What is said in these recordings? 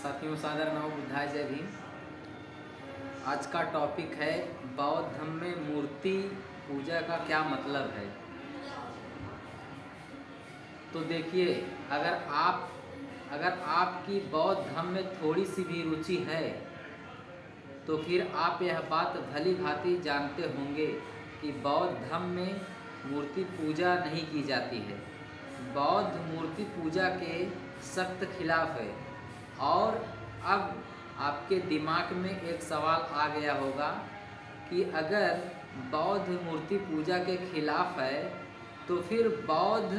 साथियों, सादर नमो बुद्धाय, जय भीम। आज का टॉपिक है बौद्ध धर्म में मूर्ति पूजा का क्या मतलब है। तो देखिए, अगर आपकी बौद्ध धर्म में थोड़ी सी भी रुचि है तो फिर आप यह बात भली भांति जानते होंगे कि बौद्ध धर्म में मूर्ति पूजा नहीं की जाती है। बौद्ध मूर्ति पूजा के सख्त खिलाफ है। और अब आपके दिमाग में एक सवाल आ गया होगा कि अगर बौद्ध मूर्ति पूजा के खिलाफ है तो फिर बौद्ध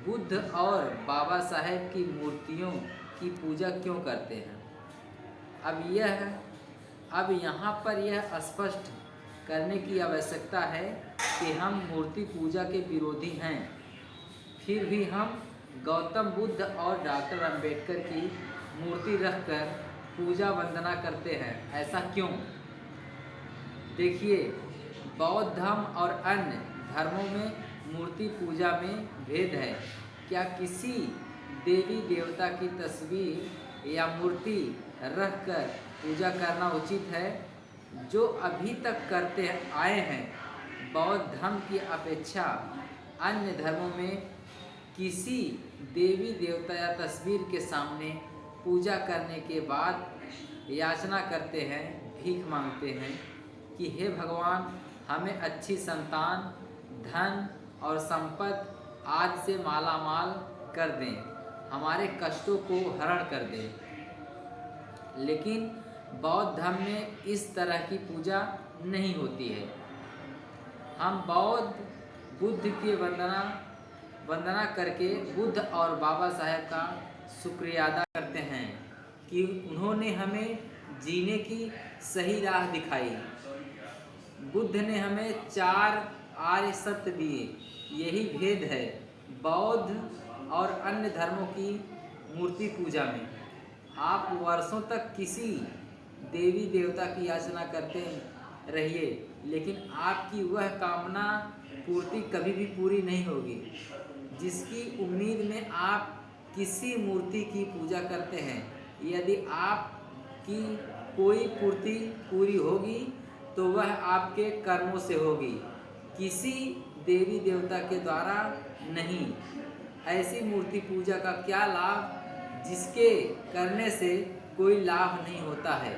बुद्ध और बाबा साहेब की मूर्तियों की पूजा क्यों करते हैं। अब यहाँ पर यह स्पष्ट करने की आवश्यकता है कि हम मूर्ति पूजा के विरोधी हैं, फिर भी हम गौतम बुद्ध और डॉक्टर अंबेडकर की मूर्ति रखकर पूजा वंदना करते हैं। ऐसा क्यों? देखिए, बौद्ध धर्म और अन्य धर्मों में मूर्ति पूजा में भेद है। क्या किसी देवी देवता की तस्वीर या मूर्ति रखकर पूजा करना उचित है? जो अभी तक करते आए हैं, बौद्ध धर्म की अपेक्षा अन्य धर्मों में किसी देवी देवता या तस्वीर के सामने पूजा करने के बाद याचना करते हैं, भीख मांगते हैं कि हे भगवान, हमें अच्छी संतान, धन और संपत्ति आज से माला माल कर दें, हमारे कष्टों को हरण कर दें। लेकिन बौद्ध धर्म में इस तरह की पूजा नहीं होती है। हम बौद्ध बुद्ध की वंदना करके बुद्ध और बाबा साहेब का शुक्रिया अदा करते हैं कि उन्होंने हमें जीने की सही राह दिखाई। बुद्ध ने हमें 4 आर्य सत्य दिए। यही भेद है बौद्ध और अन्य धर्मों की मूर्ति पूजा में। आप वर्षों तक किसी देवी देवता की याचना करते रहिए, लेकिन आपकी वह कामना पूर्ति कभी भी पूरी नहीं होगी जिसकी उम्मीद में आप किसी मूर्ति की पूजा करते हैं। यदि आपकी कोई पूर्ति पूरी होगी तो वह आपके कर्मों से होगी, किसी देवी देवता के द्वारा नहीं। ऐसी मूर्ति पूजा का क्या लाभ जिसके करने से कोई लाभ नहीं होता है।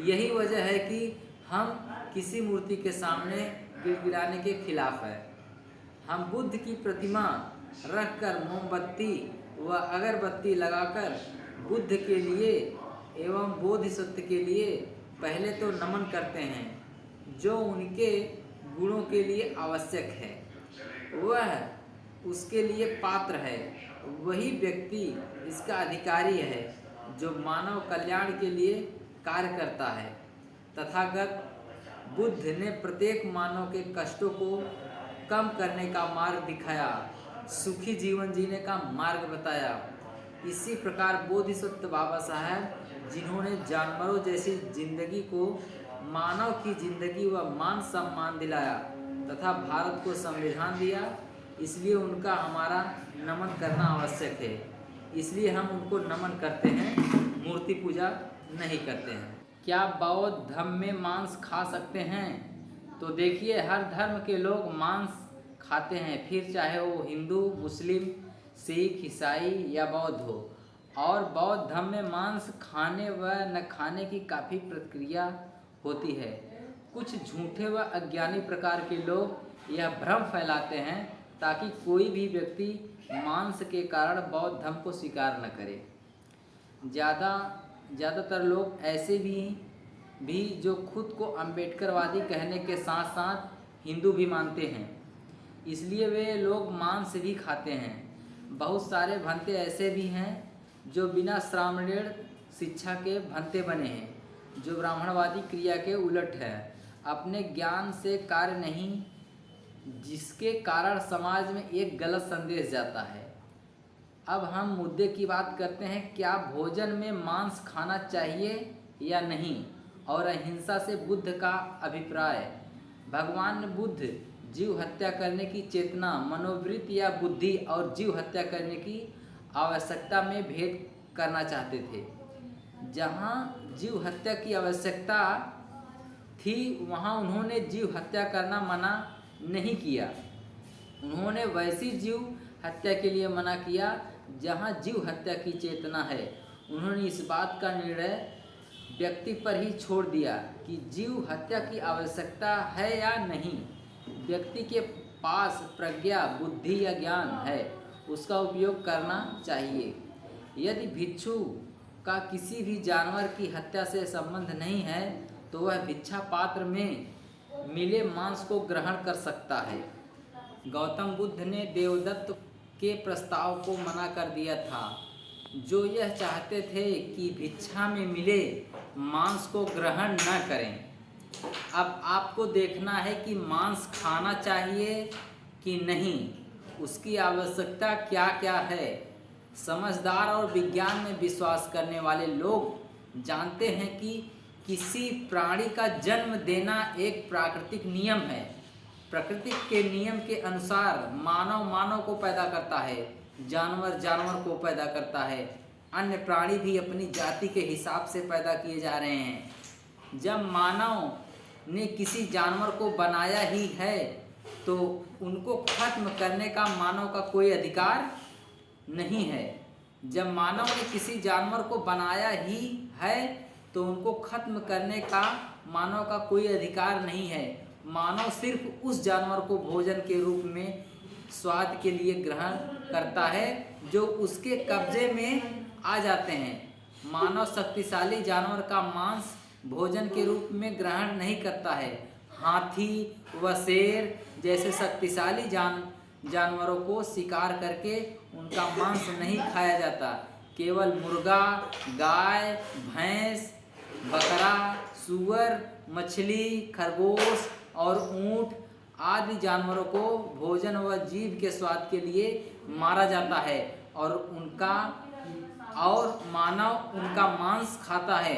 यही वजह है कि हम किसी मूर्ति के सामने गिड़गिड़ाने के खिलाफ है। हम बुद्ध की प्रतिमा रखकर मोमबत्ती व अगरबत्ती लगाकर बुद्ध के लिए एवं बोधिसत्व के लिए पहले तो नमन करते हैं, जो उनके गुणों के लिए आवश्यक है, वह उसके लिए पात्र है। वही व्यक्ति इसका अधिकारी है जो मानव कल्याण के लिए कार्य करता है। तथागत बुद्ध ने प्रत्येक मानव के कष्टों को कम करने का मार्ग दिखाया, सुखी जीवन जीने का मार्ग बताया। इसी प्रकार बोधिसत्व बाबा साहेब, जिन्होंने जानवरों जैसी जिंदगी को मानव की जिंदगी व मान सम्मान दिलाया तथा भारत को संविधान दिया, इसलिए उनका हमारा नमन करना आवश्यक है। इसलिए हम उनको नमन करते हैं, मूर्ति पूजा नहीं करते हैं। क्या बौद्ध धर्म में मांस खा सकते हैं? तो देखिए, हर धर्म के लोग मांस खाते हैं, फिर चाहे वो हिंदू, मुस्लिम, सिख, ईसाई या बौद्ध हो। और बौद्ध धर्म में मांस खाने व न खाने की काफ़ी प्रक्रिया होती है। कुछ झूठे व अज्ञानी प्रकार के लोग यह भ्रम फैलाते हैं ताकि कोई भी व्यक्ति मांस के कारण बौद्ध धर्म को स्वीकार न करे। ज़्यादातर लोग ऐसे भी जो खुद को अम्बेडकरवादी कहने के साथ साथ हिंदू भी मानते हैं, इसलिए वे लोग मांस भी खाते हैं। बहुत सारे भंते ऐसे भी हैं जो बिना श्रामणेर शिक्षा के भंते बने हैं, जो ब्राह्मणवादी क्रिया के उलट है, अपने ज्ञान से कार्य नहीं, जिसके कारण समाज में एक गलत संदेश जाता है। अब हम मुद्दे की बात करते हैं, क्या भोजन में मांस खाना चाहिए या नहीं, और अहिंसा से बुद्ध का अभिप्राय। भगवान बुद्ध जीव हत्या करने की चेतना, मनोवृत्ति या बुद्धि और जीव हत्या करने की आवश्यकता में भेद करना चाहते थे। जहाँ जीव हत्या की आवश्यकता थी वहाँ उन्होंने जीव हत्या करना मना नहीं किया। उन्होंने वैसी जीव हत्या के लिए मना किया जहाँ जीव हत्या की चेतना है। उन्होंने इस बात का निर्णय व्यक्ति पर ही छोड़ दिया कि जीव हत्या की आवश्यकता है या नहीं। व्यक्ति के पास प्रज्ञा, बुद्धि या ज्ञान है, उसका उपयोग करना चाहिए। यदि भिक्षु का किसी भी जानवर की हत्या से संबंध नहीं है तो वह भिक्षा पात्र में मिले मांस को ग्रहण कर सकता है। गौतम बुद्ध ने देवदत्त के प्रस्ताव को मना कर दिया था, जो यह चाहते थे कि भिक्षा में मिले मांस को ग्रहण न करें। अब आपको देखना है कि मांस खाना चाहिए कि नहीं, उसकी आवश्यकता क्या क्या है। समझदार और विज्ञान में विश्वास करने वाले लोग जानते हैं कि किसी प्राणी का जन्म देना एक प्राकृतिक नियम है। प्रकृति के नियम के अनुसार मानव मानव को पैदा करता है, जानवर जानवर को पैदा करता है, अन्य प्राणी भी अपनी जाति के हिसाब से पैदा किए जा रहे हैं। जब मानव ने किसी जानवर को बनाया ही है तो उनको खत्म करने का मानव का कोई अधिकार नहीं है। जब मानव ने किसी जानवर को बनाया ही है तो उनको खत्म करने का मानव का कोई अधिकार नहीं है। मानव सिर्फ उस जानवर को भोजन के रूप में स्वाद के लिए ग्रहण करता है जो उसके कब्जे में आ जाते हैं। मानव शक्तिशाली जानवर का मांस भोजन के रूप में ग्रहण नहीं करता है। हाथी व शेर जैसे शक्तिशाली जानवरों को शिकार करके उनका मांस नहीं खाया जाता। केवल मुर्गा, गाय, भैंस, बकरा, सूअर, मछली, खरगोश और ऊंट आदि जानवरों को भोजन व जीभ के स्वाद के लिए मारा जाता है और मानव उनका मांस खाता है।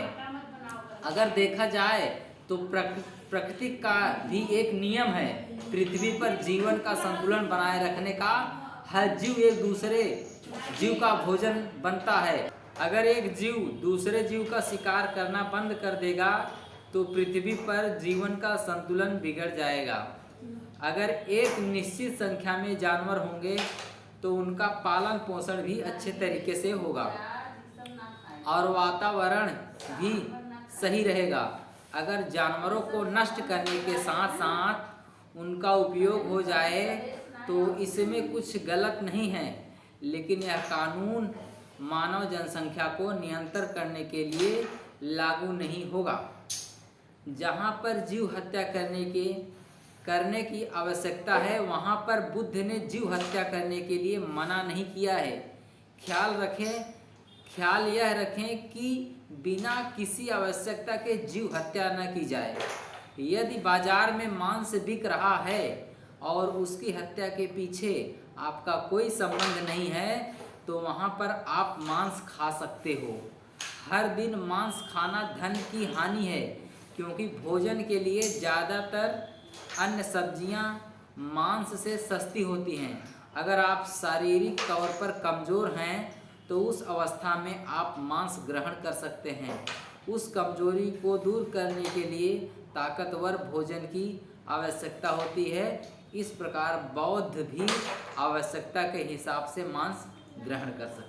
अगर देखा जाए तो प्रकृति का भी एक नियम है। पृथ्वी पर जीवन का संतुलन बनाए रखने का हर जीव एक दूसरे जीव का भोजन बनता है। अगर एक जीव दूसरे जीव का शिकार करना बंद कर देगा तो पृथ्वी पर जीवन का संतुलन बिगड़ जाएगा। अगर एक निश्चित संख्या में जानवर होंगे तो उनका पालन पोषण भी अच्छे तरीके से होगा और वातावरण भी सही रहेगा। अगर जानवरों को नष्ट करने के साथ साथ उनका उपयोग हो जाए तो इसमें कुछ गलत नहीं है, लेकिन यह कानून मानव जनसंख्या को नियंत्रण करने के लिए लागू नहीं होगा। जहाँ पर जीव हत्या करने की आवश्यकता है वहाँ पर बुद्ध ने जीव हत्या करने के लिए मना नहीं किया है। ख्याल यह रखें कि बिना किसी आवश्यकता के जीव हत्या न की जाए। यदि बाजार में मांस बिक रहा है और उसकी हत्या के पीछे आपका कोई संबंध नहीं है तो वहाँ पर आप मांस खा सकते हो। हर दिन मांस खाना धन की हानि है, क्योंकि भोजन के लिए ज़्यादातर अन्य सब्जियां मांस से सस्ती होती हैं। अगर आप शारीरिक तौर पर कमज़ोर हैं तो उस अवस्था में आप मांस ग्रहण कर सकते हैं। उस कमजोरी को दूर करने के लिए ताकतवर भोजन की आवश्यकता होती है। इस प्रकार बौद्ध भी आवश्यकता के हिसाब से मांस ग्रहण कर सकते हैं।